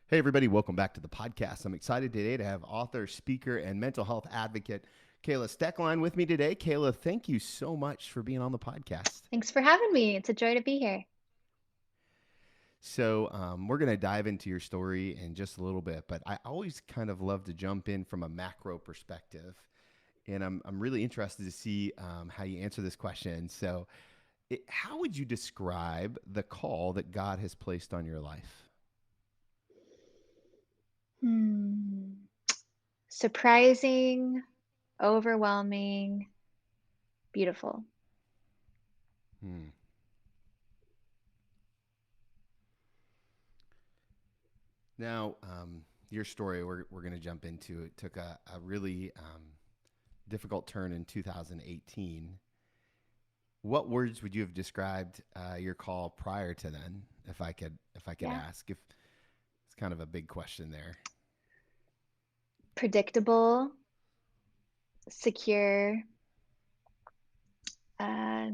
Hey, everybody, welcome back to the podcast. I'm excited today to have author, speaker, and mental health advocate Kayla Stoecklein with me today. Kayla, thank you so much for being on the podcast. Thanks for having me. It's a joy to be here. We're going to dive into your story in just a little bit, but I always kind of love to jump in from a macro perspective. And I'm really interested to see how you answer this question. How would you describe the call that God has placed on your life? Hmm. Surprising, overwhelming, beautiful. Hmm. Now, your story we're going to jump into. It took a really difficult turn in 2018. What words would you have described your call prior to then, if I could Yeah. ask? If it's kind of a big question there. Predictable, secure, uh,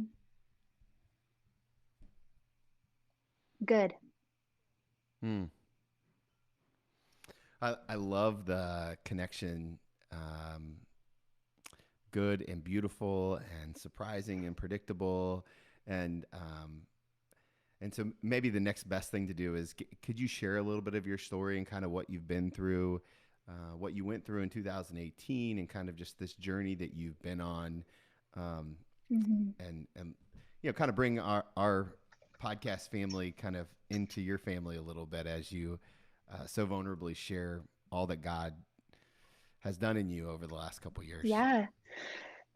good. Hmm. I love the connection. Um, Good and beautiful and surprising and predictable and so maybe the next best thing to do is could you share a little bit of your story and kind of what you've been through, what you went through in 2018, and kind of just this journey that you've been on, um, hmm and kind of bring our podcast family kind of into your family a little bit as you so vulnerably share all that God has done in you over the last couple years. Yeah.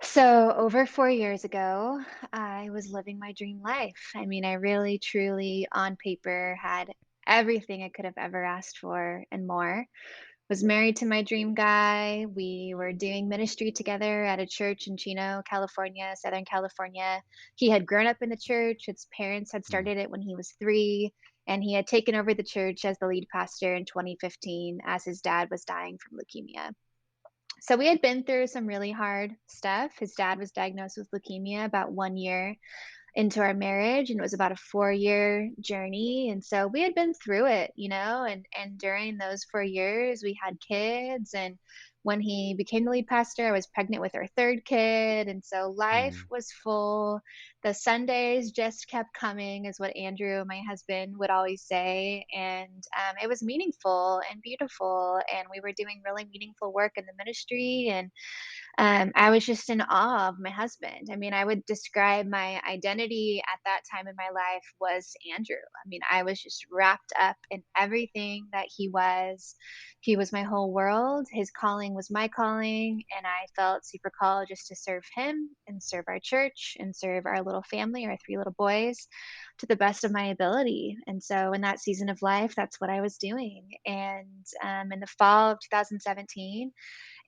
So, over 4 years ago, I was living my dream life. I mean, I really, truly, on paper, had everything I could have ever asked for and more. Was married to my dream guy. We were doing ministry together at a church in Chino, California, Southern California. He had grown up in the church. His parents had Hmm. started it when he was 3, and he had taken over the church as the lead pastor in 2015 as his dad was dying from leukemia. So we had been through some really hard stuff. His dad was diagnosed with leukemia about 1 year into our marriage, and it was about a 4-year journey, and so we had been through it, and during those 4 years we had kids, and when he became the lead pastor I was pregnant with our third kid, and so life Hmm. was full. The Sundays just kept coming is what Andrew, my husband, would always say, and it was meaningful and beautiful, and we were doing really meaningful work in the ministry, and I was just in awe of my husband. I mean, I would describe my identity at that time in my life was Andrew. I mean, I was just wrapped up in everything that he was. He was my whole world. His calling was my calling. And I felt super called just to serve him and serve our church and serve our little family, our 3 little boys, to the best of my ability. And so, in that season of life, that's what I was doing. And in the fall of 2017,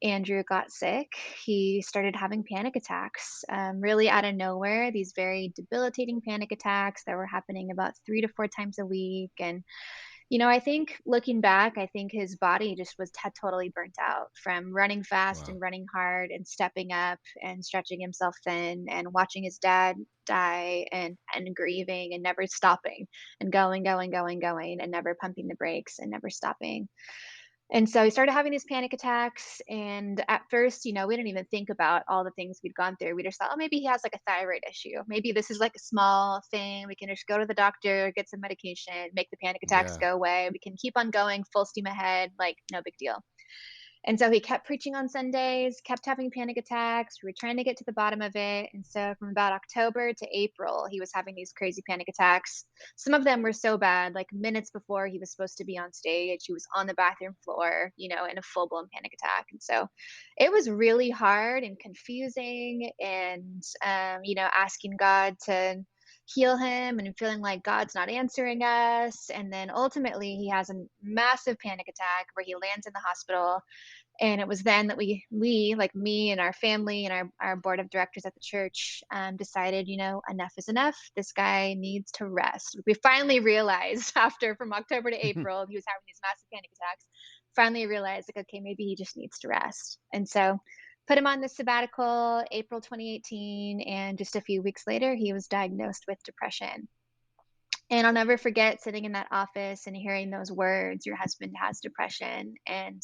Andrew got sick. He started having panic attacks, really out of nowhere, these very debilitating panic attacks that were happening about 3 to 4 times a week. And, I think looking back, I think his body just was totally burnt out from running fast Wow. and running hard and stepping up and stretching himself thin and watching his dad die and grieving and never stopping and going and never pumping the brakes and never stopping. And so he started having these panic attacks. And at first, we didn't even think about all the things we'd gone through. We just thought, oh, maybe he has like a thyroid issue. Maybe this is like a small thing. We can just go to the doctor, get some medication, make the panic attacks Yeah. go away. We can keep on going full steam ahead, like no big deal. And so he kept preaching on Sundays, kept having panic attacks. We were trying to get to the bottom of it. And so from about October to April, he was having these crazy panic attacks. Some of them were so bad, like minutes before he was supposed to be on stage, he was on the bathroom floor, in a full blown panic attack. And so it was really hard and confusing and, asking God to heal him and feeling like God's not answering us. And then ultimately, he has a massive panic attack where he lands in the hospital, and it was then that we like me and our family and our board of directors at the church decided, enough is enough. This guy needs to rest. We finally realized after from October to April, he was having these massive panic attacks. Finally realized like, okay, maybe he just needs to rest. And so put him on the sabbatical April 2018. And just a few weeks later, he was diagnosed with depression. And I'll never forget sitting in that office and hearing those words, "Your husband has depression," and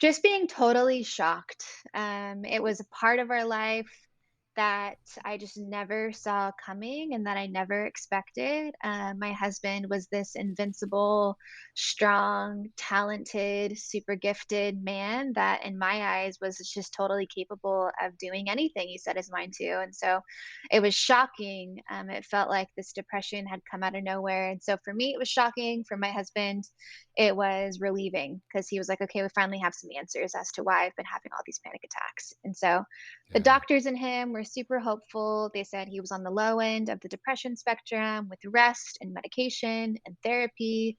just being totally shocked. It was a part of our life that I just never saw coming and that I never expected. My husband was this invincible, strong, talented, super gifted man that, in my eyes, was just totally capable of doing anything he set his mind to. And so it was shocking. It felt like this depression had come out of nowhere. And so for me, it was shocking. For my husband, it was relieving because he was like, okay, we finally have some answers as to why I've been having all these panic attacks. And so the Yeah. doctors and him were super hopeful. They said he was on the low end of the depression spectrum with rest and medication and therapy.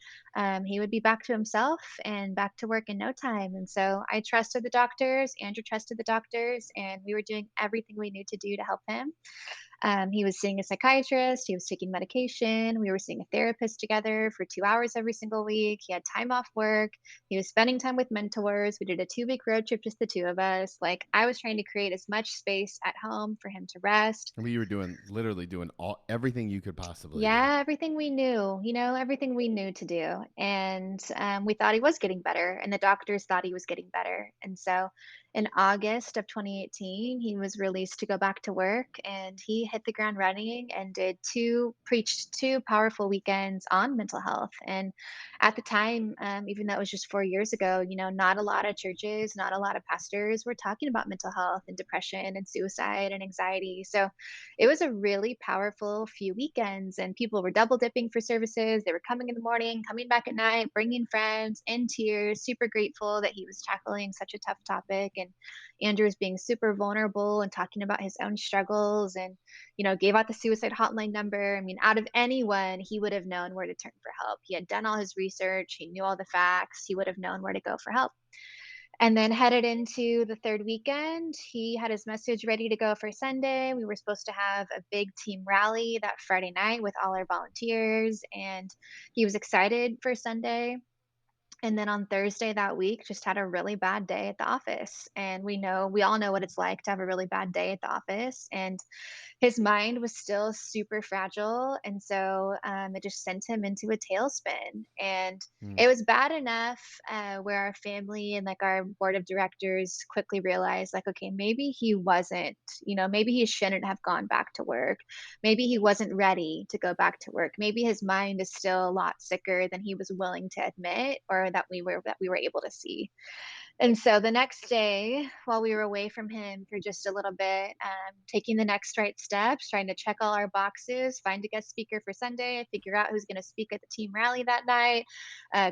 He would be back to himself and back to work in no time. And so I trusted the doctors. Andrew trusted the doctors, and we were doing everything we knew to do to help him. He was seeing a psychiatrist, he was taking medication, we were seeing a therapist together for 2 hours every single week. He had time off work, he was spending time with mentors. We did a 2 week road trip, just the two of us. Like, I was trying to create as much space at home for him to rest. And you were doing literally doing all everything you could possibly do. Yeah, everything we knew, everything we knew to do. And we thought he was getting better, and the doctors thought he was getting better. And so in August of 2018, he was released to go back to work, and he hit the ground running and preached two powerful weekends on mental health. And at the time, even though it was just 4 years ago, not a lot of churches, not a lot of pastors were talking about mental health and depression and suicide and anxiety. So it was a really powerful few weekends, and people were double dipping for services. They were coming in the morning, coming back at night, bringing friends in tears, super grateful that he was tackling such a tough topic. And Andrew was being super vulnerable and talking about his own struggles, and gave out the suicide hotline number. I mean, out of anyone, he would have known where to turn for help. He had done all his research, he knew all the facts, he would have known where to go for help. And then headed into the third weekend, he had his message ready to go for Sunday. We were supposed to have a big team rally that Friday night with all our volunteers, and he was excited for Sunday. And then on Thursday that week, just had a really bad day at the office. And we all know what it's like to have a really bad day at the office. And his mind was still super fragile, and so, it just sent him into a tailspin. And Mm. it was bad enough, where our family and, like, our board of directors quickly realized, like, "Okay, maybe he wasn't, maybe he shouldn't have gone back to work. Maybe he wasn't ready to go back to work. Maybe his mind is still a lot sicker than he was willing to admit, or that we were able to see." And so the next day, while we were away from him for just a little bit, taking the next right steps, trying to check all our boxes, find a guest speaker for Sunday, figure out who's going to speak at the team rally that night,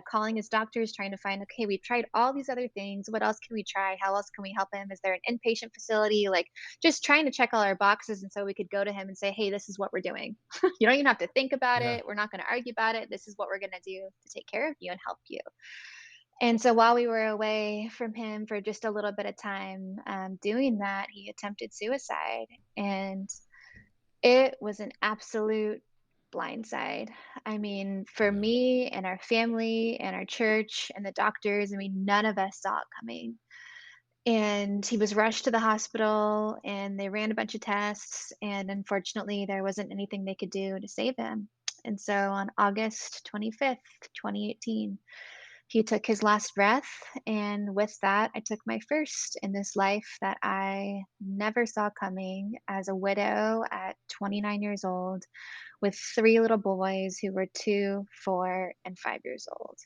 calling his doctors, trying to find, okay, we've tried all these other things. What else can we try? How else can we help him? Is there an inpatient facility? Like, just trying to check all our boxes. And so we could go to him and say, hey, this is what we're doing. You don't even have to think about Yeah. it. We're not going to argue about it. This is what we're going to do to take care of you and help you. And so while we were away from him for just a little bit of time, doing that, he attempted suicide. And it was an absolute blindside. I mean, for Yeah. me and our family and our church and the doctors, I mean, none of us saw it coming. And he was rushed to the hospital, and they ran a bunch of tests. And unfortunately, there wasn't anything they could do to save him. And so on August 25th, 2018, he took his last breath, and with that, I took my first in this life that I never saw coming as a widow at 29 years old with three little boys who were 2, 4, and 5 years old.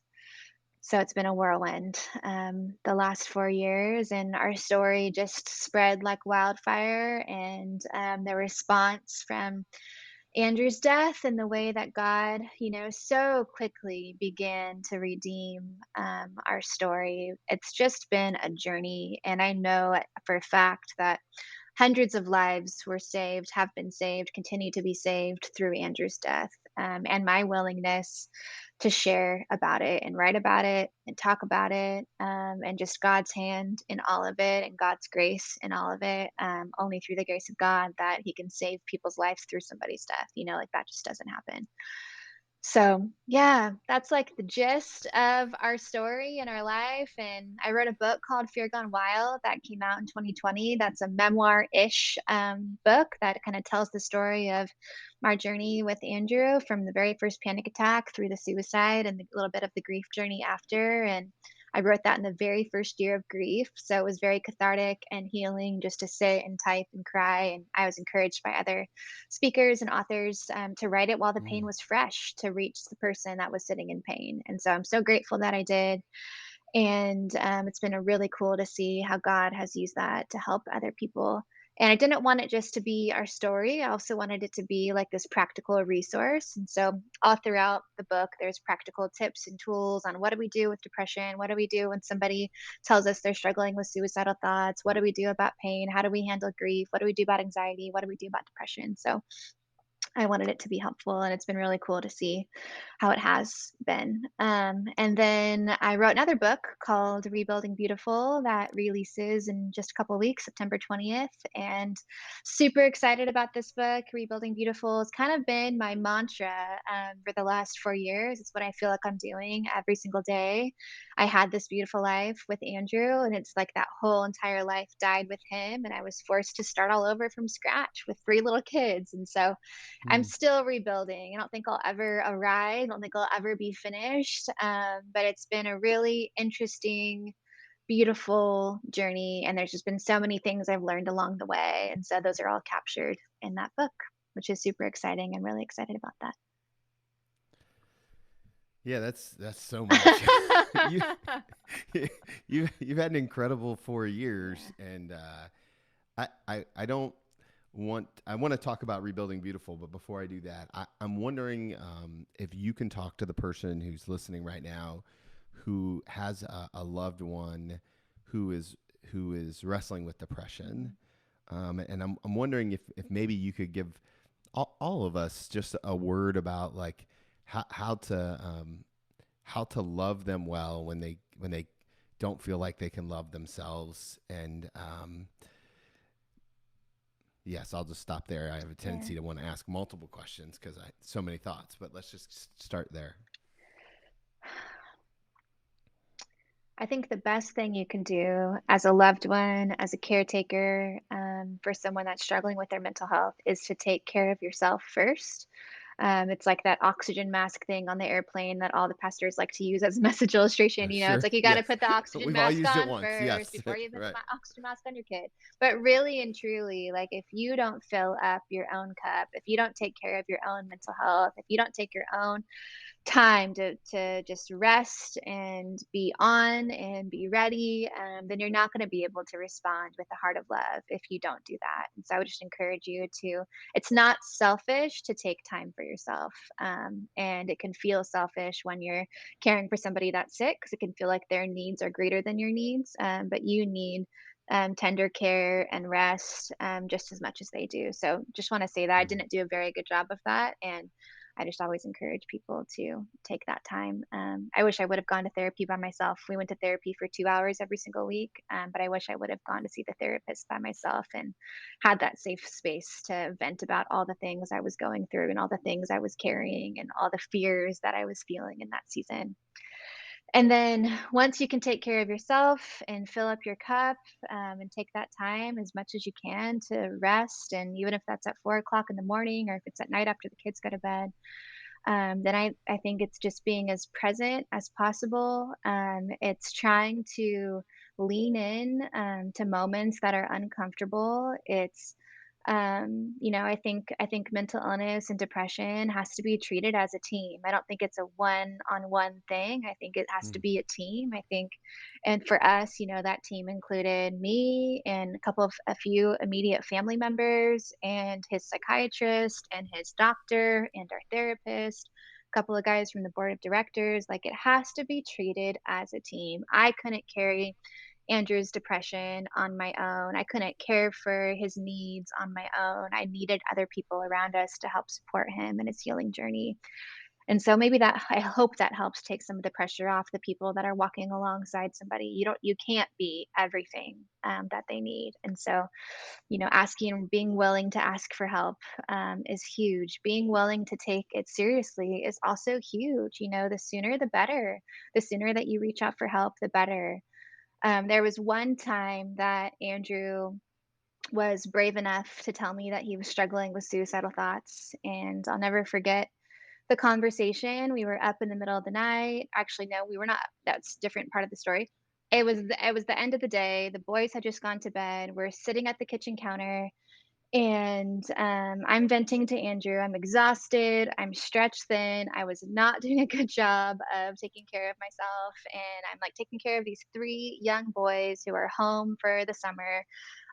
So it's been a whirlwind the last 4 years, and our story just spread like wildfire. And the response from Andrew's death and the way that God, so quickly began to redeem our story. It's just been a journey. And I know for a fact that hundreds of lives were saved, have been saved, continue to be saved through Andrew's death. And my willingness to share about it and write about it and talk about it, and just God's hand in all of it and God's grace in all of it. Only through the grace of God that He can save people's lives through somebody's death. Like, that just doesn't happen. So, yeah, that's like the gist of our story and our life. And I wrote a book called Fear Gone Wild that came out in 2020. That's a memoir ish book that kind of tells the story of our journey with Andrew from the very first panic attack through the suicide and a little bit of the grief journey after. And I wrote that in the very first year of grief. So it was very cathartic and healing just to sit and type and cry. And I was encouraged by other speakers and authors to write it while the pain Mm. was fresh to reach the person that was sitting in pain. And so I'm so grateful that I did. And it's been a really cool to see how God has used that to help other people. And I didn't want it just to be our story. I also wanted it to be like this practical resource. And so, all throughout the book, there's practical tips and tools on what do we do with depression? What do we do when somebody tells us they're struggling with suicidal thoughts? What do we do about pain? How do we handle grief? What do we do about anxiety? What do we do about depression? So, I wanted it to be helpful, and it's been really cool to see how it has been. And then I wrote another book called Rebuilding Beautiful that releases in just a couple of weeks, September 20th. And super excited about this book. Rebuilding Beautiful has kind of been my mantra for the last 4 years. It's what I feel like I'm doing every single day. I had this beautiful life with Andrew, and it's like that whole entire life died with him. And I was forced to start all over from scratch with three little kids. And so I'm Mm. still rebuilding. I don't think I'll ever arrive. I don't think I'll ever be finished. But it's been a really interesting, beautiful journey. And there's just been so many things I've learned along the way. And so those are all captured in that book, which is super exciting. I'm really excited about that. Yeah, that's so much. you you've had an incredible 4 years, and I don't I want to talk about rebuilding beautiful, but before I do that, I'm wondering if you can talk to the person who's listening right now, who has a loved one who is wrestling with depression, and I'm wondering if maybe you could give all of us just a word about like how how to love them well when they don't feel like they can love themselves. And yes, I'll just stop there. I have a Yeah. tendency to want to ask multiple questions because I so many thoughts, but let's just start there. I think the best thing you can do as a loved one, as a caretaker, for someone that's struggling with their mental health is to take care of yourself first. It's like that oxygen mask thing on the airplane that all the pastors like to use as a message illustration. It's Sure. like you got to Yes. put the oxygen We've all mask used it on once. first Yes. before you put the Right. oxygen mask on your kid. But really and truly, like if you don't fill up your own cup, if you don't take care of your own mental health, if you don't take your own time to just rest and be on and be ready, then you're not going to be able to respond with a heart of love if you don't do that. And so I would just encourage you to, it's not selfish to take time for yourself. And it can feel selfish when you're caring for somebody that's sick because it can feel like their needs are greater than your needs. But you need tender care and rest just as much as they do. So just want to say that I Mm. didn't do a very good job of that. And I just always encourage people to take that time. I wish I would have gone to therapy by myself. We went to therapy for 2 hours every single week, but I wish I would have gone to see the therapist by myself and had that safe space to vent about all the things I was going through and all the things I was carrying and all the fears that I was feeling in that season. And then once you can take care of yourself and fill up your cup and take that time as much as you can to rest, and even if that's at 4 o'clock in the morning or if it's at night after the kids go to bed, then I think it's just being as present as possible. It's trying to lean in to moments that are uncomfortable. I think mental illness and depression has to be treated as a team. I don't think it's a one-on-one thing. I think it has to Mm. be a team. I think, and for us, that team included me and a few immediate family members and his psychiatrist and his doctor and our therapist, a couple of guys from the board of directors. Like it has to be treated as a team. I couldn't carry Andrew's depression on my own. I couldn't care for his needs on my own. I needed other people around us to help support him in his healing journey. And so maybe that I hope that helps take some of the pressure off the people that are walking alongside somebody. You can't be everything that they need. And so, asking, being willing to ask for help is huge. Being willing to take it seriously is also huge. The sooner the better. The sooner that you reach out for help, the better. There was one time that Andrew was brave enough to tell me that he was struggling with suicidal thoughts. And I'll never forget the conversation. We were up in the middle of the night. Actually, no, we were not. That's a different part of the story. It was the end of the day. The boys had just gone to bed. We're sitting at the kitchen counter, and I'm venting to Andrew. I'm exhausted. I'm stretched thin. I was not doing a good job of taking care of myself. And I'm like taking care of these three young boys who are home for the summer.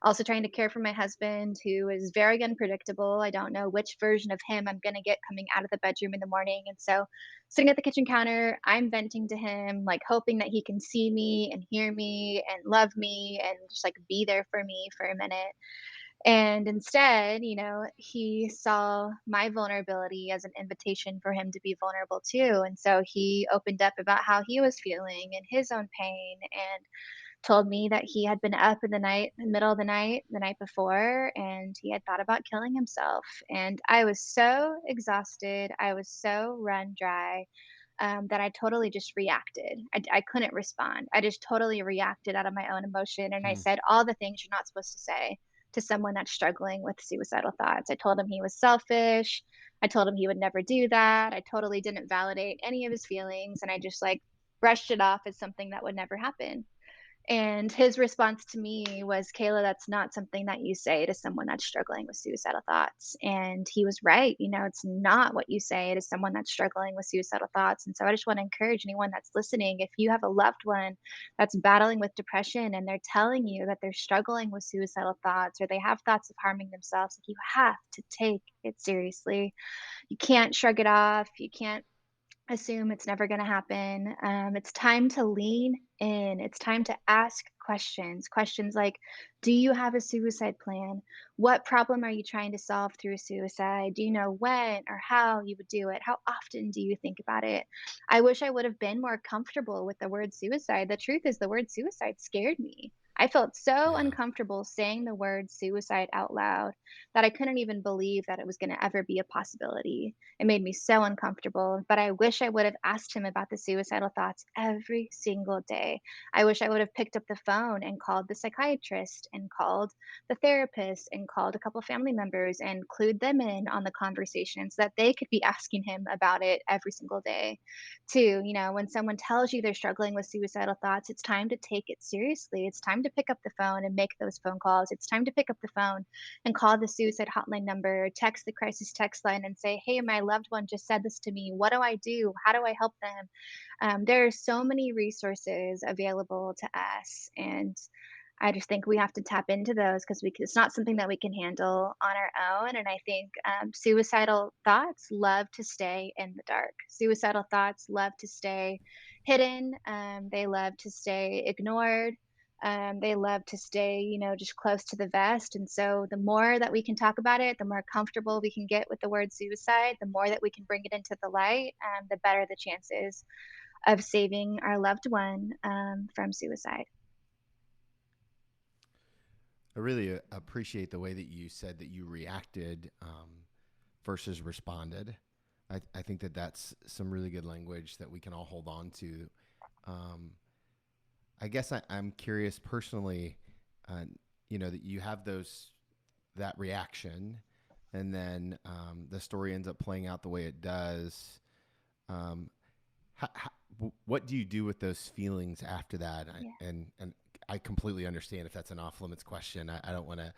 Also, trying to care for my husband, who is very unpredictable. I don't know which version of him I'm going to get coming out of the bedroom in the morning. And so, sitting at the kitchen counter, I'm venting to him, like hoping that he can see me and hear me and love me and just like be there for me for a minute. And instead, he saw my vulnerability as an invitation for him to be vulnerable too. And so he opened up about how he was feeling and his own pain and told me that he had been up in the middle of the night before, and he had thought about killing himself. And I was so exhausted. I was so run dry that I totally just reacted. I couldn't respond. I just totally reacted out of my own emotion. And I Hmm. said all the things you're not supposed to say to someone that's struggling with suicidal thoughts. I told him he was selfish. I told him he would never do that. I totally didn't validate any of his feelings. And I just like brushed it off as something that would never happen. And his response to me was, Kayla, that's not something that you say to someone that's struggling with suicidal thoughts. And he was right. It's not what you say to someone that's struggling with suicidal thoughts. And so I just want to encourage anyone that's listening, if you have a loved one that's battling with depression and they're telling you that they're struggling with suicidal thoughts or they have thoughts of harming themselves, like, you have to take it seriously. You can't shrug it off. You can't assume it's never going to happen. It's time to lean in. It's time to ask questions. Questions like, do you have a suicide plan? What problem are you trying to solve through suicide? Do you know when or how you would do it? How often do you think about it? I wish I would have been more comfortable with the word suicide. The truth is, the word suicide scared me. I felt so Yeah. uncomfortable saying the word suicide out loud that I couldn't even believe that it was going to ever be a possibility. It made me so uncomfortable, but I wish I would have asked him about the suicidal thoughts every single day. I wish I would have picked up the phone and called the psychiatrist and called the therapist and called a couple family members and clued them in on the conversation so that they could be asking him about it every single day. Too, when someone tells you they're struggling with suicidal thoughts, it's time to take it seriously. It's time to pick up the phone and make those phone calls. It's time to pick up the phone and call the suicide hotline number, or text the crisis text line and say, hey, my loved one just said this to me. What do I do? How do I help them? There are so many resources available to us. And I just think we have to tap into those because it's not something that we can handle on our own. And I think suicidal thoughts love to stay in the dark. Suicidal thoughts love to stay hidden. They love to stay ignored. They love to stay, just close to the vest. And so the more that we can talk about it, the more comfortable we can get with the word suicide, the more that we can bring it into the light, the better the chances of saving our loved one from suicide. I really appreciate the way that you said that you reacted versus responded. I think that that's some really good language that we can all hold on to. Um, I guess I'm curious personally, uh, that you have that reaction, and then the story ends up playing out the way it does. Um, what do you do with those feelings after that? Yeah. And I completely understand if that's an off limits question. I don't want to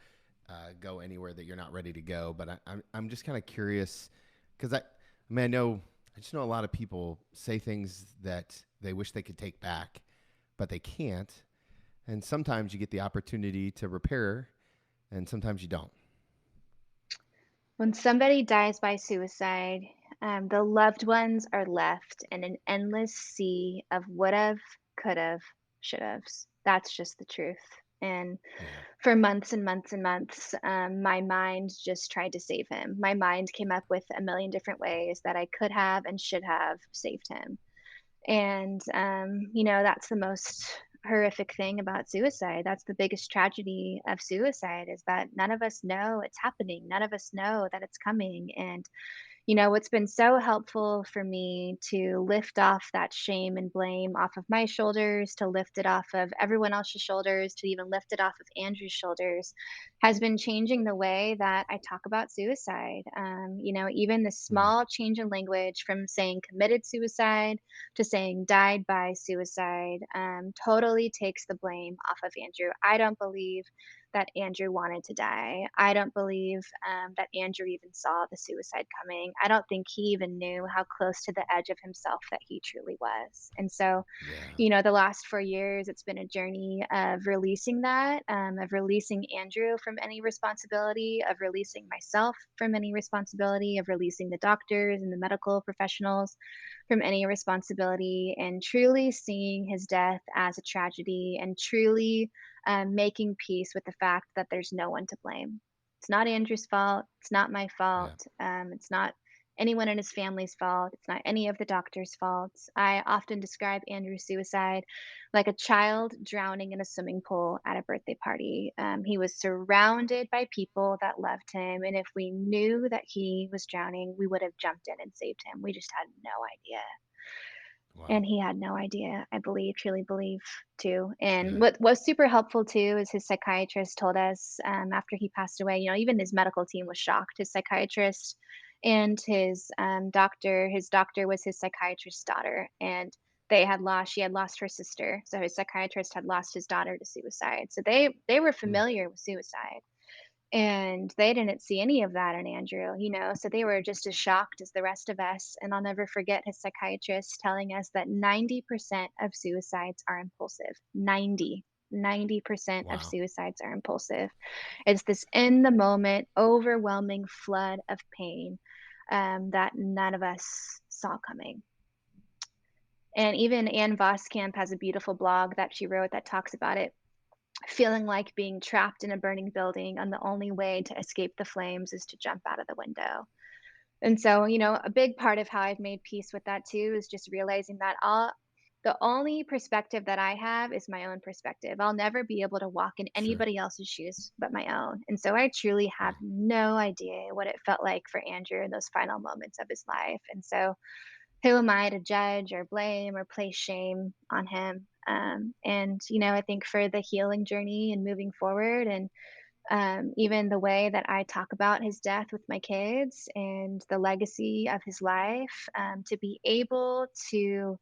go anywhere that you're not ready to go, but I'm just kind of curious because I just know a lot of people say things that they wish they could take back, but they can't. And sometimes you get the opportunity to repair, and sometimes you don't. When somebody dies by suicide, the loved ones are left in an endless sea of would have, could have, should have. That's just the truth. And Yeah. for months and months and months, my mind just tried to save him. My mind came up with a million different ways that I could have and should have saved him. And, that's the most horrific thing about suicide. That's the biggest tragedy of suicide is that none of us know it's happening. None of us know that it's coming. And what's been so helpful for me to lift off that shame and blame off of my shoulders, to lift it off of everyone else's shoulders, to even lift it off of Andrew's shoulders, has been changing the way that I talk about suicide. Even the Mm. small change in language from saying committed suicide to saying died by suicide totally takes the blame off of Andrew. I don't believe that Andrew wanted to die. I don't believe that Andrew even saw the suicide coming. I don't think he even knew how close to the edge of himself that he truly was. And so, Yeah. the last 4 years, it's been a journey of releasing that, of releasing Andrew from any responsibility, of releasing myself from any responsibility, of releasing the doctors and the medical professionals from any responsibility, and truly seeing his death as a tragedy and truly making peace with the fact that there's no one to blame. It's not Andrew's fault. It's not my Yeah. fault. It's not anyone in his family's fault. It's not any of the doctor's faults. I often describe Andrew's suicide like a child drowning in a swimming pool at a birthday party. He was surrounded by people that loved him. And if we knew that he was drowning, we would have jumped in and saved him. We just had no idea. Wow. And he had no idea, I believe, truly believe too. And Good. what was super helpful too is his psychiatrist told us after he passed away, even his medical team was shocked. His psychiatrist and his doctor was his psychiatrist's daughter. And she had lost her sister. So his psychiatrist had lost his daughter to suicide. So they were Mm. familiar with suicide. And they didn't see any of that in Andrew, so they were just as shocked as the rest of us. And I'll never forget his psychiatrist telling us that 90% of suicides are impulsive. 90% of Wow. suicides are impulsive. It's this in the moment, overwhelming flood of pain that none of us saw coming. And even Anne Voskamp has a beautiful blog that she wrote that talks about it, feeling like being trapped in a burning building and the only way to escape the flames is to jump out of the window. And so, a big part of how I've made peace with that too is just realizing that the only perspective that I have is my own perspective. I'll never be able to walk in Sure. anybody else's shoes but my own. And so I truly have Mm. no idea what it felt like for Andrew in those final moments of his life. And so who am I to judge or blame or place shame on him? And I think for the healing journey and moving forward, and even the way that I talk about his death with my kids and the legacy of his life, to be able to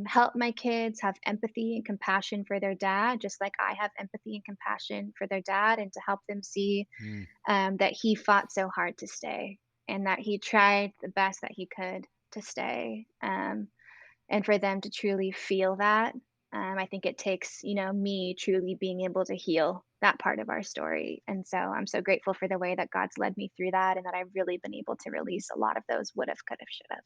help my kids have empathy and compassion for their dad, just like I have empathy and compassion for their dad, and to help them see Mm. that he fought so hard to stay and that he tried the best that he could to stay. And for them to truly feel that, I think it takes, me truly being able to heal that part of our story. And so I'm so grateful for the way that God's led me through that and that I've really been able to release a lot of those would have, could have, should have.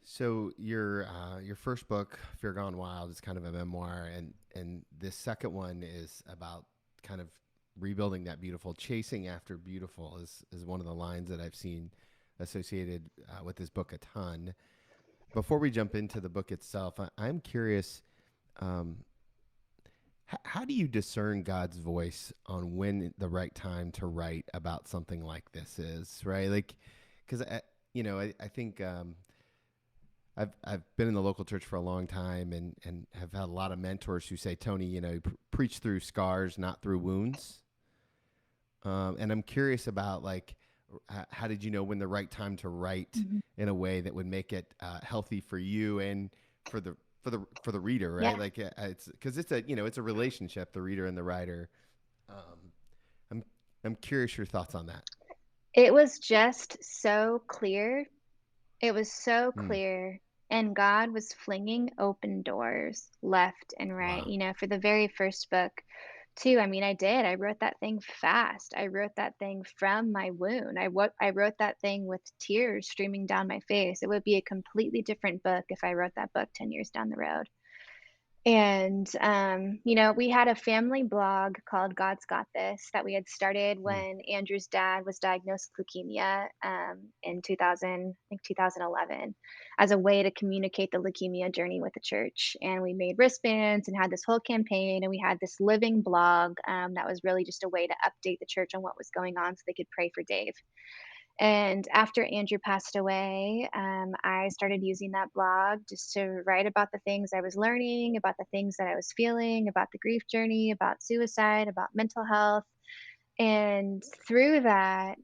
So your first book, Fear Gone Wild, is kind of a memoir, and this second one is about kind of rebuilding that beautiful. Chasing after beautiful is one of the lines that I've seen associated with this book a ton. Before we jump into the book itself, I'm curious. Um, how do you discern God's voice on when the right time to write about something like this is, right? Like, because I think I've been in the local church for a long time and have had a lot of mentors who say, Tony, preach through scars, not through wounds. And I'm curious about like, how did you know when the right time to write Mhm. in a way that would make it healthy for you and for the reader, right? Yeah. Like it's because it's a relationship, the reader and the writer. Um, I'm I'm curious your thoughts on that. It was just so clear. It was so Hmm. clear. And God was flinging open doors left and right. Wow. For the very first book, too. I mean, I did. I wrote that thing fast. I wrote that thing from my wound. I wrote that thing with tears streaming down my face. It would be a completely different book if I wrote that book 10 years down the road. And, we had a family blog called God's Got This that we had started Mm, when Andrew's dad was diagnosed with leukemia in 2000, I think 2011, as a way to communicate the leukemia journey with the church. And we made wristbands and had this whole campaign, and we had this living blog that was really just a way to update the church on what was going on so they could pray for Dave. And after Andrew passed away, I started using that blog just to write about the things I was learning, about the things that I was feeling, about the grief journey, about suicide, about mental health. And through that,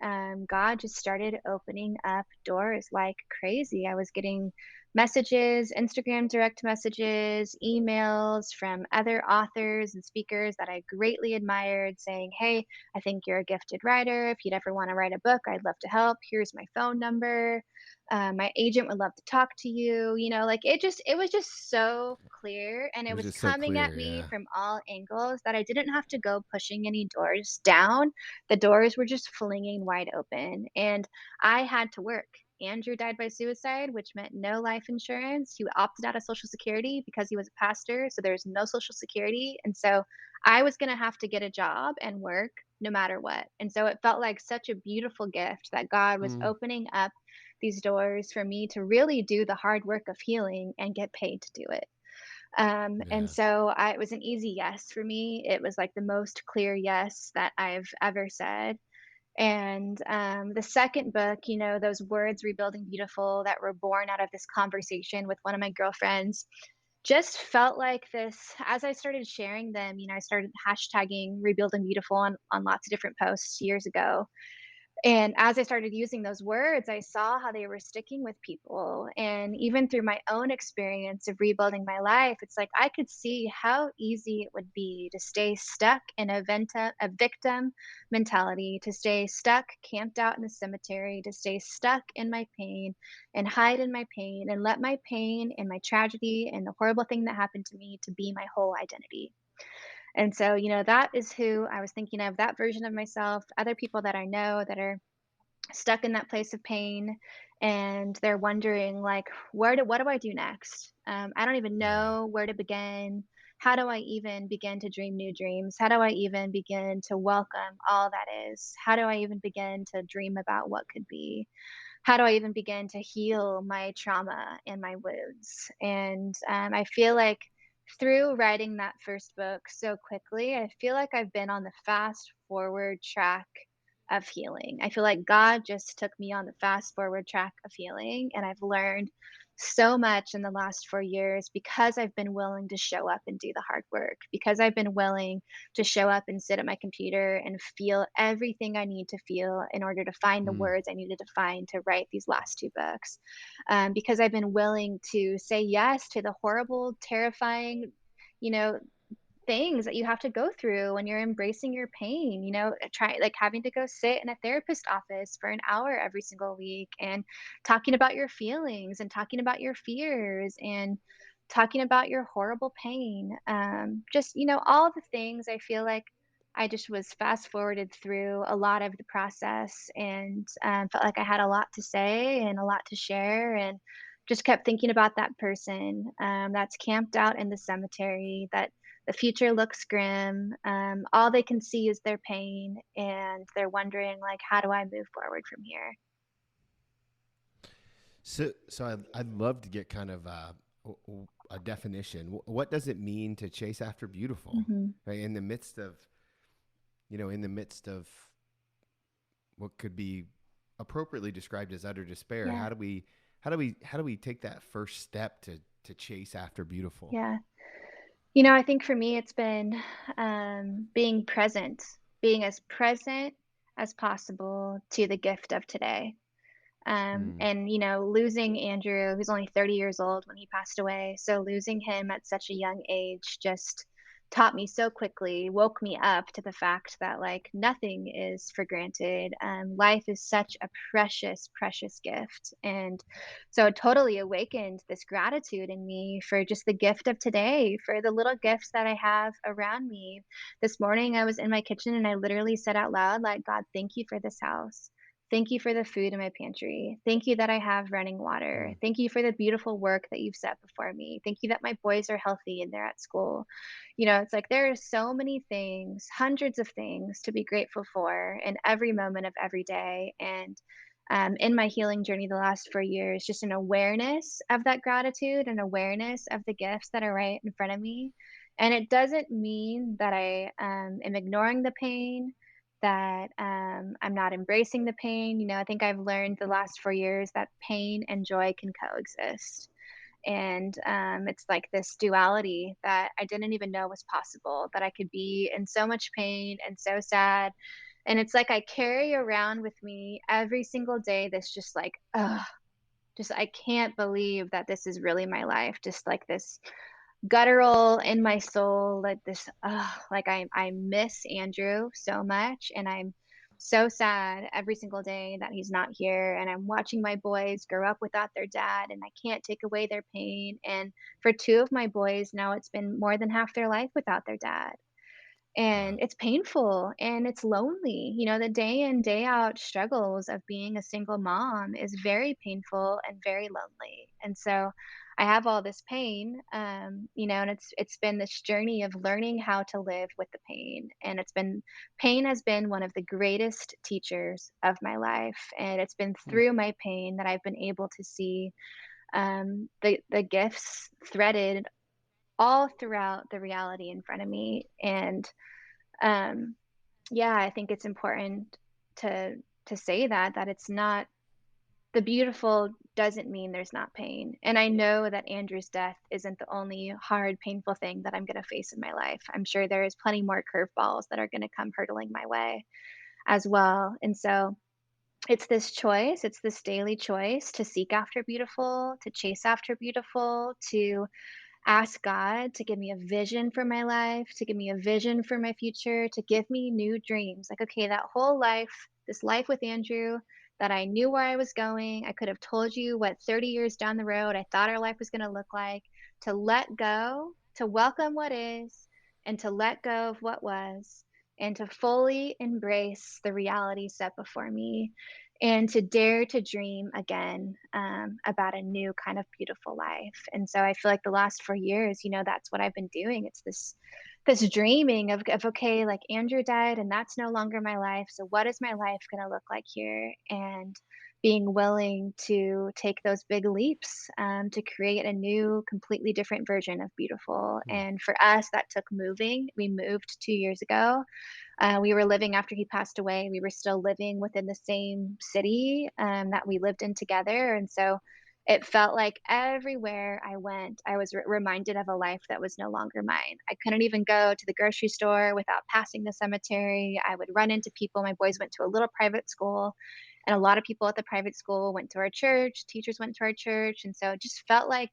God just started opening up doors like crazy. I was getting messages, Instagram direct messages, emails from other authors and speakers that I greatly admired saying, "Hey, I think you're a gifted writer. If you'd ever want to write a book, I'd love to help. Here's my phone number. My agent would love to talk to you." Like it was just so clear, and it it was was just so coming at clear. me Yeah. from all angles that I didn't have to go pushing any doors down. The doors were just flinging wide open, and I had to work. Andrew died by suicide, which meant no life insurance. He opted out of Social Security because he was a pastor, so there's no Social Security. And so I was going to have to get a job and work no matter what. And so it felt like such a beautiful gift that God was Mm, opening up these doors for me to really do the hard work of healing and get paid to do it. And yeah. so it was an easy yes for me. It was like the most clear yes that I've ever said. And the second book, those words, Rebuilding Beautiful, that were born out of this conversation with one of my girlfriends, just felt like this. As I started sharing them, I started hashtagging Rebuilding Beautiful on lots of different posts years ago. And as I started using those words, I saw how they were sticking with people. And even through my own experience of rebuilding my life, it's like I could see how easy it would be to stay stuck in a victim mentality, to stay stuck, camped out in the cemetery, to stay stuck in my pain and hide in my pain and let my pain and my tragedy and the horrible thing that happened to me to be my whole identity. And so, that is who I was thinking of, that version of myself, other people that I know that are stuck in that place of pain, and they're wondering like, what do I do next? I don't even Yeah. know where to begin. How do I even begin to dream new dreams? How do I even begin to welcome all that is? How do I even begin to dream about what could be? How do I even begin to heal my trauma and my wounds? And I feel like through writing that first book so quickly, I feel like I've been on the fast forward track of healing. I feel like God just took me on the fast forward track of healing, and I've learned so much in the last 4 years because I've been willing to show up and do the hard work, because I've been willing to show up and sit at my computer and feel everything I need to feel in order to find the Mm, words I needed to find to write these last two books. Because I've been willing to say yes to the horrible, terrifying, you know, things that you have to go through when you're embracing your pain, try like having to go sit in a therapist office for an hour every single week and talking about your feelings and talking about your fears and talking about your horrible pain. Just, all the things I feel like I just was fast forwarded through a lot of the process and felt like I had a lot to say and a lot to share and just kept thinking about that person that's camped out in the cemetery that the future looks grim. All they can see is their pain, and they're wondering, like, how do I move forward from here? so I'd love to get kind of a definition. What does it mean to chase after beautiful? Hmm. Right? In the midst of what could be appropriately described as utter despair, Yeah, how do we take that first step to chase after beautiful? yeah. I think for me, it's been being as present as possible to the gift of today. Mm, And losing Andrew, who's only 30 years old when he passed away, so losing him at such a young age just taught me so quickly, woke me up to the fact that like nothing is for granted. Life is such a precious, precious gift, and so it totally awakened this gratitude in me for just the gift of today, for the little gifts that I have around me. This morning, I was in my kitchen and I literally said out loud, like, God, thank you for this house. Thank you for the food in my pantry. Thank you that I have running water. Mm. Thank you for the beautiful work that you've set before me. Thank you that my boys are healthy and they're at school. You know, it's like there are so many things, hundreds of things to be grateful for in every moment of every day. And in my healing journey the last 4 years, just an awareness of that gratitude and awareness of the gifts that are right in front of me. And it doesn't mean that I am ignoring the pain, that I'm not embracing the pain. You know, I think I've learned the last 4 years that pain and joy can coexist. And it's like this duality that I didn't even know was possible, that I could be in so much pain and so sad. And it's like I carry around with me every single day this just like, ugh, just I can't believe that this is really my life. Just like this guttural in my soul, like this, like I miss Andrew so much, and I'm so sad every single day that he's not here. And I'm watching my boys grow up without their dad, and I can't take away their pain. And for two of my boys, now it's been more than half their life without their dad. Wow. And it's painful and it's lonely. You know, the day in, day out struggles of being a single mom is very painful and very lonely. And so I have all this pain, you know, and it's been this journey of learning how to live with the pain. And it's been pain has been one of the greatest teachers of my life. And it's been Mm. through my pain that I've been able to see the gifts threaded all throughout the reality in front of me. And um, yeah, I think it's important to say that it's not the beautiful doesn't mean there's not pain. And I know that Andrew's death isn't the only hard, painful thing that I'm going to face in my life. I'm sure there is plenty more curveballs that are going to come hurtling my way as well. And so it's this choice, it's this daily choice to seek after beautiful, to chase after beautiful, to ask God to give me a vision for my life, to give me a vision for my future, to give me new dreams. Like, okay, that whole life, this life with Andrew, that I knew where I was going. I could have told you what 30 years down the road I thought our life was going to look like, to let go, to welcome what is, and to let go of what was, and to fully embrace the reality set before me, and to dare to dream again about a new kind of beautiful life. And so I feel like the last 4 years, you know, that's what I've been doing. It's this dreaming of okay, like Andrew died and that's no longer my life. So what is my life going to look like here? And being willing to take those big leaps to create a new, completely different version of beautiful. Mm. And for us, that took moving. We moved 2 years ago. We were living after he passed away. We were still living within the same city that we lived in together. And so it felt like everywhere I went, I was reminded of a life that was no longer mine. I couldn't even go to the grocery store without passing the cemetery. I would run into people. My boys went to a little private school, and a lot of people at the private school went to our church. Teachers went to our church. And so it just felt like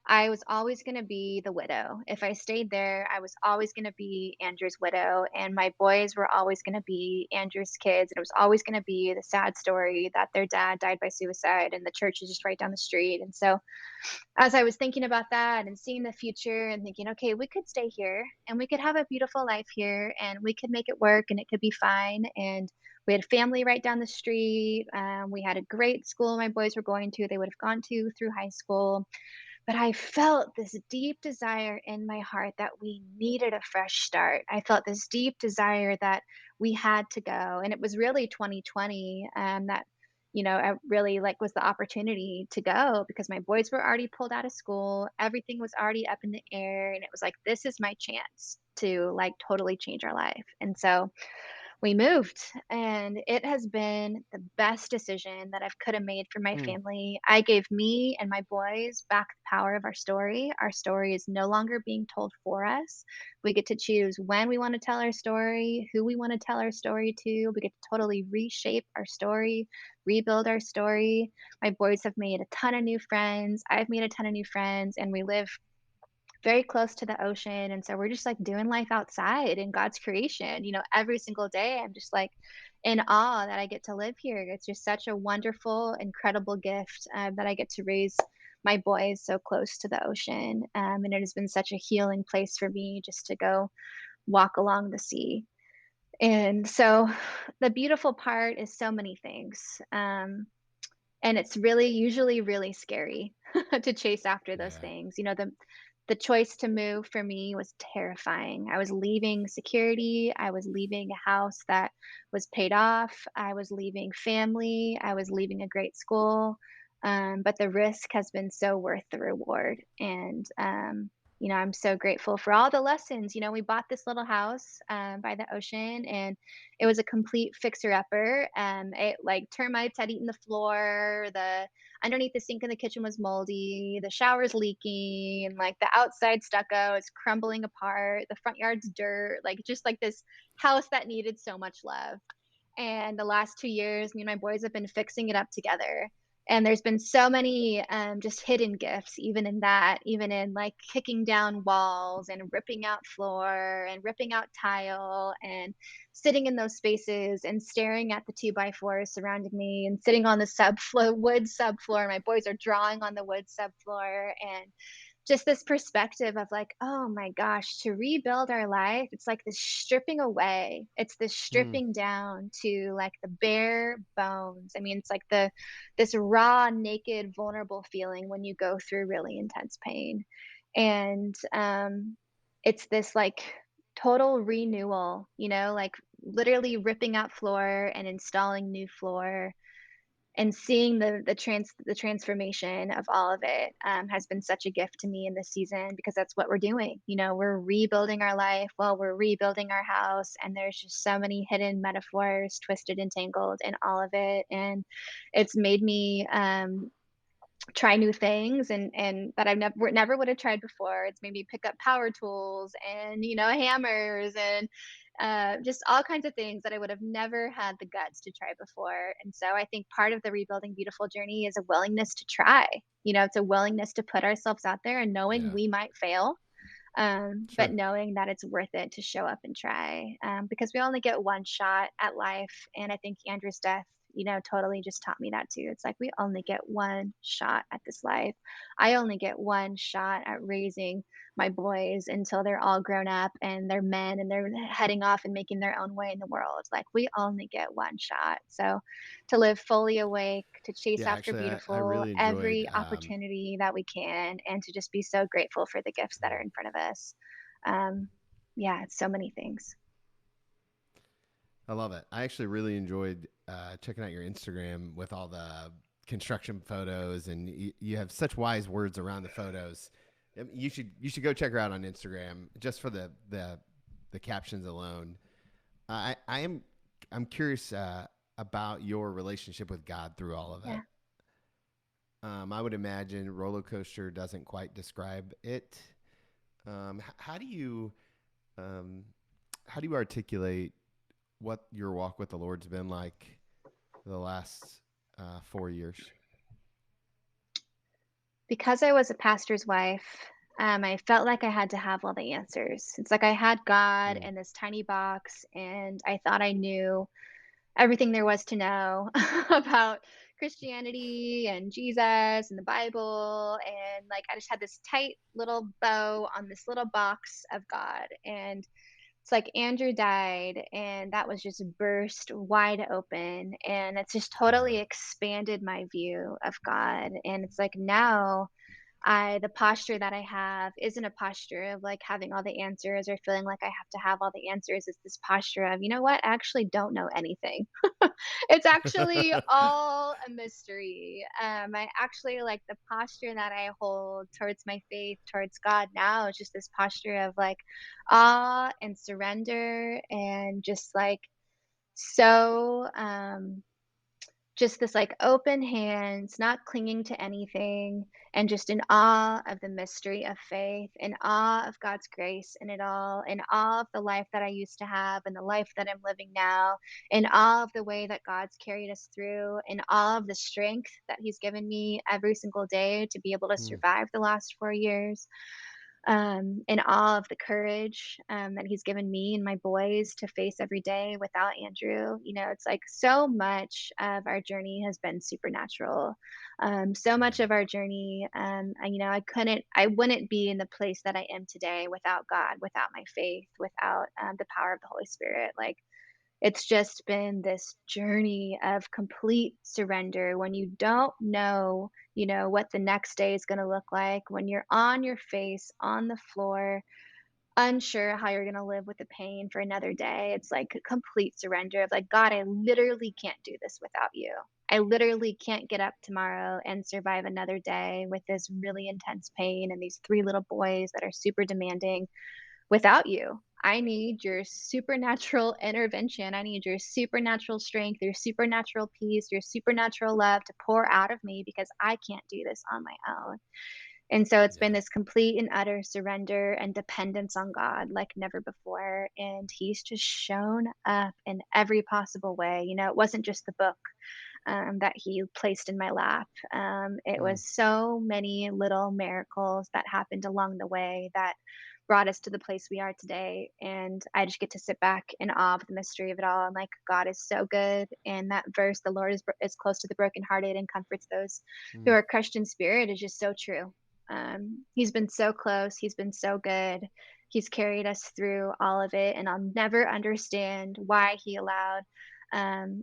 I was always gonna be the widow. If I stayed there, I was always gonna be Andrew's widow, and my boys were always gonna be Andrew's kids, and it was always gonna be the sad story that their dad died by suicide, and the church is just right down the street. And so, as I was thinking about that and seeing the future and thinking, okay, we could stay here and we could have a beautiful life here and we could make it work and it could be fine. And we had family right down the street. We had a great school my boys were going to, they would have gone to through high school. But I felt this deep desire in my heart that we needed a fresh start. I felt this deep desire that we had to go. And it was really 2020 that, you know, I really like was the opportunity to go because my boys were already pulled out of school. Everything was already up in the air. And it was like, this is my chance to like totally change our life. And so we moved, and it has been the best decision that I've could have made for my Mm. family. I gave me and my boys back the power of our story. Our story is no longer being told for us. We get to choose when we want to tell our story, who we want to tell our story to. We get to totally reshape our story, rebuild our story. My boys have made a ton of new friends. I've made a ton of new friends, and we live very close to the ocean. And so we're just like doing life outside in God's creation. You know, every single day I'm just like in awe that I get to live here. It's just such a wonderful, incredible gift that I get to raise my boys so close to the ocean. And it has been such a healing place for me just to go walk along the sea. And so the beautiful part is so many things. And it's really usually really scary to chase after those Yeah. things. The choice to move for me was terrifying. I was leaving security, I was leaving a house that was paid off, I was leaving family, I was leaving a great school. But the risk has been so worth the reward. And I'm so grateful for all the lessons. We bought this little house by the ocean, and it was a complete fixer-upper. Like, termites had eaten the floor, the underneath the sink in the kitchen was moldy, the shower's leaking, and, like, the outside stucco is crumbling apart, the front yard's dirt, like, just, like, this house that needed so much love. And the last 2 years, me and my boys have been fixing it up together. And there's been so many, just hidden gifts, even in that, even in, like, kicking down walls and ripping out floor and ripping out tile and sitting in those spaces and staring at the 2 by 4s surrounding me and sitting on the wood subfloor. My boys are drawing on the wood subfloor, and just this perspective of, like, oh my gosh, to rebuild our life, it's like this stripping away. It's this Hmm. stripping down to, like, the bare bones. I mean, it's like this raw, naked, vulnerable feeling when you go through really intense pain. And it's this, like, total renewal, like literally ripping out floor and installing new floor, and seeing the transformation of all of it, has been such a gift to me in this season, because that's what we're doing. We're rebuilding our life while we're rebuilding our house, and there's just so many hidden metaphors twisted and tangled in all of it. And it's made me try new things, and that I've never would have tried before. It's made me pick up power tools and, hammers, and just all kinds of things that I would have never had the guts to try before. And so I think part of the Rebuilding Beautiful journey is a willingness to try. It's a willingness to put ourselves out there and knowing Yeah. we might fail, but Sure. knowing that it's worth it to show up and try, because we only get one shot at life. And I think Andrew's death, totally just taught me that too. It's like we only get one shot at this life. I only get one shot at raising my boys until they're all grown up and they're men and they're heading off and making their own way in the world. Like, we only get one shot. So to live fully awake, to chase Yeah. after Actually, I beautiful really enjoyed. every opportunity that we can, and to just be so grateful for the gifts that are in front of us. Um, yeah, it's so many things. I love it. I actually really enjoyed checking out your Instagram with all the construction photos, and you have such wise words around the photos. You should go check her out on Instagram just for the captions alone. I'm curious about your relationship with God through all of it. Yeah. I would imagine roller coaster doesn't quite describe it. How do you um, how do you articulate what your walk with the Lord's been like the last 4 years? Because I was a pastor's wife, I felt like I had to have all the answers. It's like I had God Mm, in this tiny box, and I thought I knew everything there was to know about Christianity and Jesus and the Bible. And, like, I just had this tight little bow on this little box of God. And it's like Andrew died, and that was just burst wide open. And it's just totally yeah. expanded my view of God. And it's like now the posture that I have isn't a posture of, like, having all the answers or feeling like I have to have all the answers. It's this posture of, you know what? I actually don't know anything. It's actually all a mystery. I actually, like, the posture that I hold towards my faith, towards God now, is just this posture of, like, awe and surrender, and just, like, so just this, like, open hands, not clinging to anything, and just in awe of the mystery of faith, in awe of God's grace in it all, in awe of the life that I used to have and the life that I'm living now, in awe of the way that God's carried us through, in awe of the strength that He's given me every single day to be able to Mm, survive the last 4 years, in awe of the courage that he's given me and my boys to face every day without Andrew. It's like so much of our journey has been supernatural. So much yeah. of our journey, I wouldn't be in the place that I am today without God, without my faith, without the power of the Holy Spirit. Like, It's just been this journey of complete surrender when you don't know, what the next day is going to look like, when you're on your face on the floor, unsure how you're gonna live with the pain for another day. It's like a complete surrender of like, God, I literally can't do this without you. I literally can't get up tomorrow and survive another day with this really intense pain and these three little boys that are super demanding without you. I need your supernatural intervention. I need your supernatural strength, your supernatural peace, your supernatural love to pour out of me because I can't do this on my own. And so it's been Yeah. this complete and utter surrender and dependence on God like never before. And He's just shown up in every possible way. It wasn't just the book that He placed in my lap, it Mm. was so many little miracles that happened along the way that brought us to the place we are today. And I just get to sit back in awe of the mystery of it all. I'm like, God is so good. And that verse, the Lord is close to the brokenhearted and comforts those who Mm. are crushed in spirit, is just so true. He's been so close. He's been so good. He's carried us through all of it. And I'll never understand why he allowed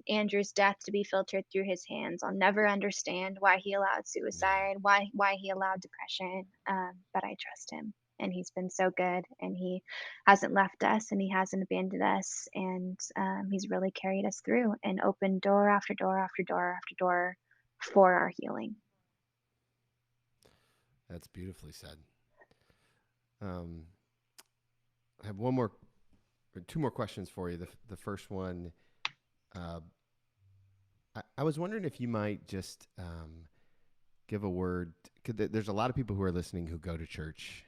Andrew's death to be filtered through his hands. I'll never understand why he allowed Yeah. suicide, why he allowed depression. But I trust him, and he's been so good, and he hasn't left us, and he hasn't abandoned us, and he's really carried us through and opened door after door after door after door for our healing. That's beautifully said. Um, I have one more, or two more questions for you. The first one, uh, I was wondering if you might just give a word. 'Cause there's a lot of people who are listening who go to church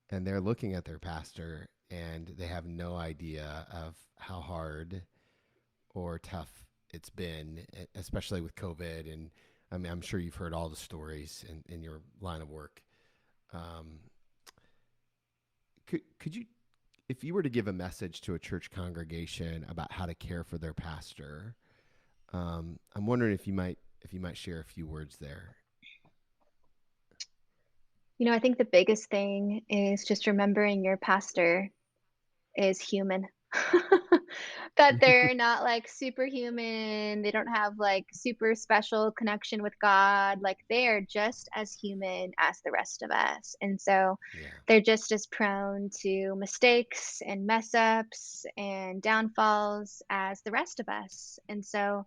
and they're looking at their pastor and they have no idea of how hard or tough it's been, especially with COVID. And I mean, I'm sure you've heard all the stories in your line of work. Um, could you, if you were to give a message to a church congregation about how to care for their pastor, I'm wondering if you might share a few words there. I think the biggest thing is just remembering your pastor is human. That they're not like superhuman, they don't have like super special connection with God, like they are just as human as the rest of us. And so Yeah. they're just as prone to mistakes and mess ups and downfalls as the rest of us. And so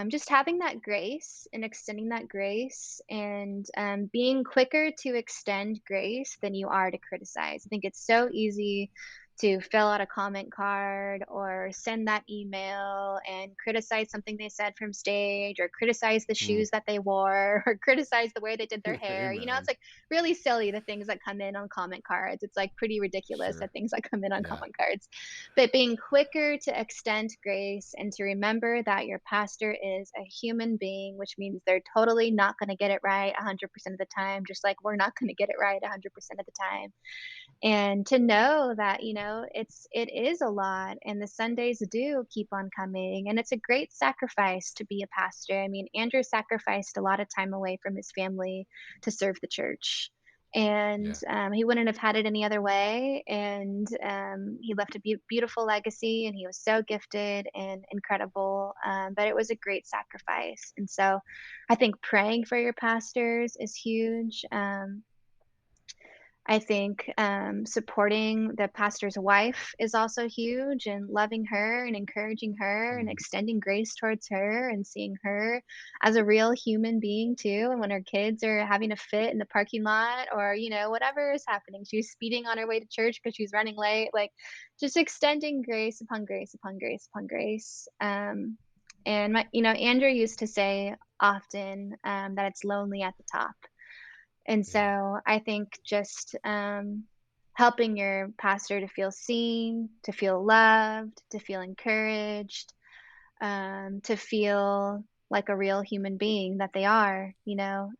just having that grace and extending that grace and being quicker to extend grace than you are to criticize. I think it's so easy to fill out a comment card or send that email and criticize something they said from stage or criticize the Mm. shoes that they wore or criticize the way they did their hair. It's Amen. like really silly the things that come in on comment cards. It's like pretty ridiculous the Sure. things that come in on Yeah. comment cards, but being quicker to extend grace and to remember that your pastor is a human being, which means they're totally not going to get it right 100% of the time, just like we're not going to get it right 100% of the time. And to know that, it is a lot and the Sundays do keep on coming and it's a great sacrifice to be a pastor. I mean, Andrew sacrificed a lot of time away from his family to serve the church. And Yeah. he wouldn't have had it any other way. And he left a beautiful legacy, and he was so gifted and incredible. But it was a great sacrifice. And so I think praying for your pastors is huge. I think supporting the pastor's wife is also huge, and loving her and encouraging her and Mm. extending grace towards her and seeing her as a real human being too. And when her kids are having a fit in the parking lot or, whatever is happening, she's speeding on her way to church because she's running late, like just extending grace upon grace upon grace upon grace. And Andrew used to say often that it's lonely at the top, and Yeah. so I think just helping your pastor to feel seen, to feel loved, to feel encouraged, to feel like a real human being that they are,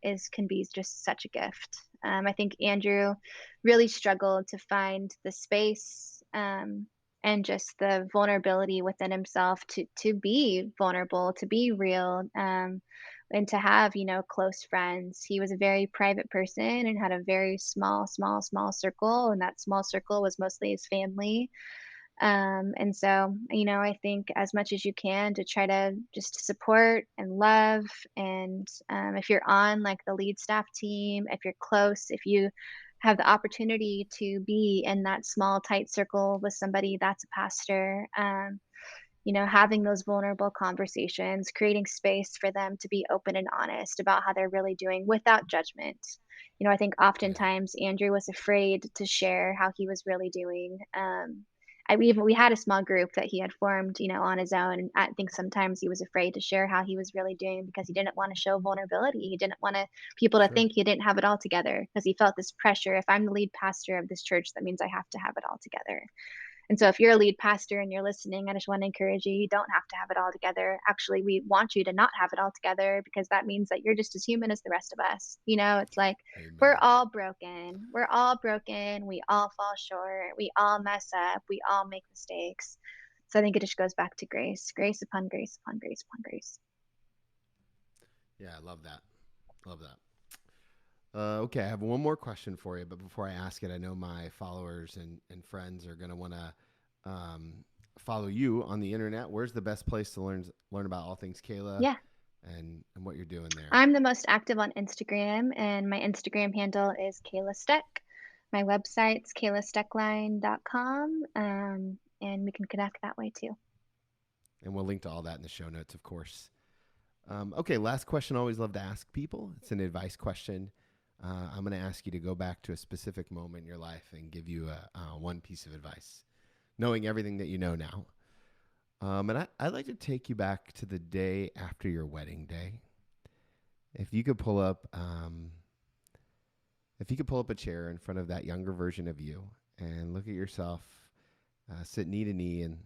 is can be just such a gift. I think Andrew really struggled to find the space and just the vulnerability within himself to be vulnerable, to be real, and to have close friends. He was a very private person and had a very small, small, small circle, and that small circle was mostly his family. And so, I think as much as you can to try to just support and love. And if you're on like the lead staff team, if you're close, if you have the opportunity to be in that small, tight circle with somebody that's a pastor, having those vulnerable conversations, creating space for them to be open and honest about how they're really doing without judgment. I think Yeah, oftentimes Andrew was afraid to share how he was really doing. We had a small group that he had formed, on his own. And I think sometimes he was afraid to share how he was really doing because he didn't want to show vulnerability. He didn't want people to sure. think he didn't have it all together because he felt this pressure. If I'm the lead pastor of this church, that means I have to have it all together. And so if you're a lead pastor and you're listening, I just want to encourage you, you don't have to have it all together. Actually, we want you to not have it all together because that means that you're just as human as the rest of us. It's like we're Amen. all broken. We're all broken. We all fall short. We all mess up. We all make mistakes. So I think it just goes back to grace, grace upon grace upon grace upon grace. Yeah, I love that. Love that. Okay, I have one more question for you, but before I ask it, I know my followers and friends are going to want to follow you on the internet. Where's the best place to learn about all things Kayla Yeah. and what you're doing there? I'm the most active on Instagram, and my Instagram handle is Kayla Steck. My website's kaylastoecklein.com, and we can connect that way too. And we'll link to all that in the show notes, of course. Okay, last question I always love to ask people. It's an advice question. I'm going to ask you to go back to a specific moment in your life and give you one piece of advice, knowing everything that you know now. I'd like to take you back to the day after your wedding day. If you could pull up, if you could pull up a chair in front of that younger version of you and look at yourself, sit knee to knee, and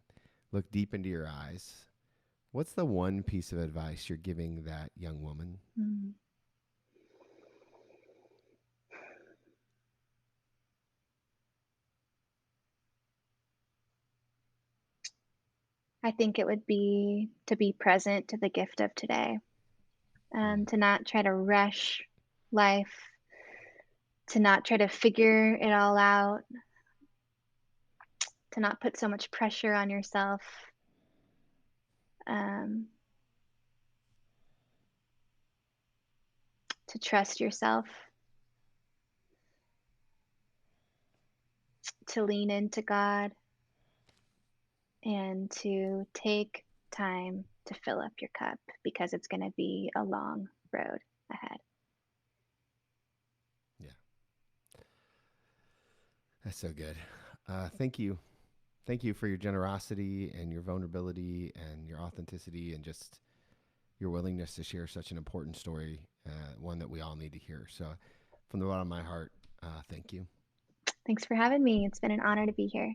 look deep into your eyes, what's the one piece of advice you're giving that young woman? Mm. I think it would be to be present to the gift of today, Mm, to not try to rush life, to not try to figure it all out, to not put so much pressure on yourself, um, to trust yourself, to lean into God, and to take time to fill up your cup because it's going to be a long road ahead. yeah, that's so good. Thank you. Thank you for your generosity and your vulnerability and your authenticity and just your willingness to share such an important story, one that we all need to hear. So, from the bottom of my heart, thank you. Thanks for having me. It's been an honor to be here.